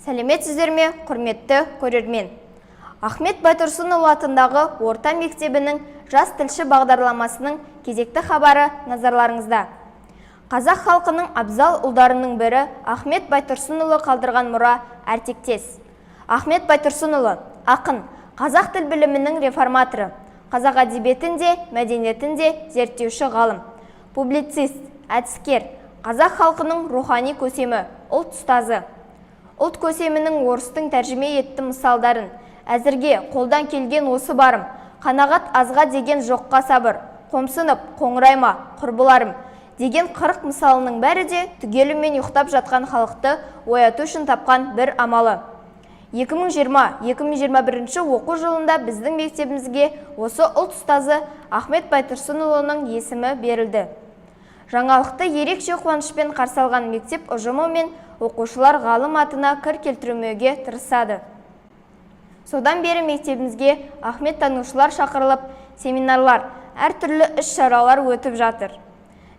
Сәлеметсіздер ме, құрметті көрермен? Ахмет Байтұрсынұлы атындағы орта мектебінің жас тілші бағдарламасының кезекті хабары назарларыңызда. Қазақ халқының абзал ұлдарының бірі Ахмет Байтұрсынұлы қалдырған мұра әртектес. Ахмет Байтұрсынұлы ақын, қазақ тіл білімінің реформаторы, қазақ әдебиетінде, мәдениетінде зерттеуші ғалым, публицист, әдіскер, қазақ халқының рухани көсемі, ұлт ұстазы. Ұлт көсемінің орыстың тәржіме етті мысалдарын, әзірге қолдан келген осы барым, қанағат азға деген жоққа сабыр, қомсынып, қоңырайма, құрбыларым деген 40 мысалының бәрі де түгелімен ұйықтап жатқан халықты ояту үшін тапқан бір амалы. 2020-2021 оқу жылында біздің мектебімізге осы ұлт ұстазы Ахмет Байтұрсынұлының есімі берілді. Жаңалықты ерекше қуанышпен қарсы алған мектеп ұжымы мен оқушылар ғалым атына кір келтірмеуге тырысады. Содан бері мектебімізге Ахмет танушылар шақырылып, семинарлар, әртүрлі іс-шаралар өтіп жатыр.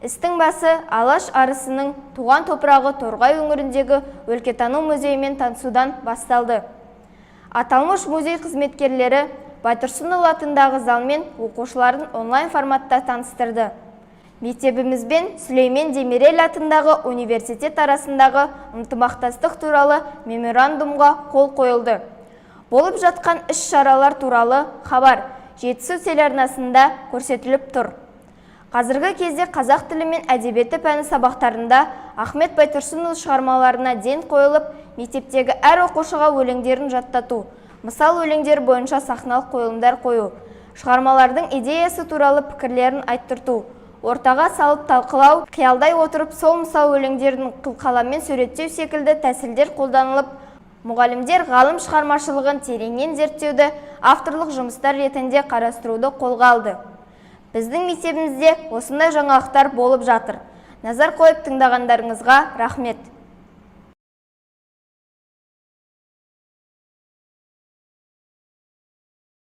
Істің басы Алаш арысының туған топырағы Торғай өңіріндегі өлкетану музейімен танысудан басталды. Аталмыш музей қызметкерлері Байтұрсынұлы атындағы залмен оқушыларын онлайн форматта таныстырды. Мектебімізбен Сүлеймен Демирел атындағы университет арасындағы ынтымақтастық туралы меморандумға қол қойылды. Болып жатқан іс-шаралар туралы хабар Жетісу телеарнасында көрсетіліп тұр. Қазіргі кезде қазақ тілі мен әдебиеті пәні сабақтарында Ахмет Байтұрсынұлы шығармаларына ден қойылып, мектептегі әр оқушыға өлеңдерін жаттату, мысал өлеңдер бойынша сахналық қойылымдар қою, шығармалардың идеясы туралы пікірлерін айттырту, ортаға салып талқылау, қиялдай отырып сол мысал өлеңдерін қылқаламмен суреттеу секілді тәсілдер қолданылып, мұғалімдер ғалым шығармашылығын тереңнен зерттеуді авторлық жұмыстар ретінде қарастыруды қолға алды. Біздің мектебімізде осындай жаңалықтар болып жатыр. Назар қойып тыңдағандарыңызға рахмет.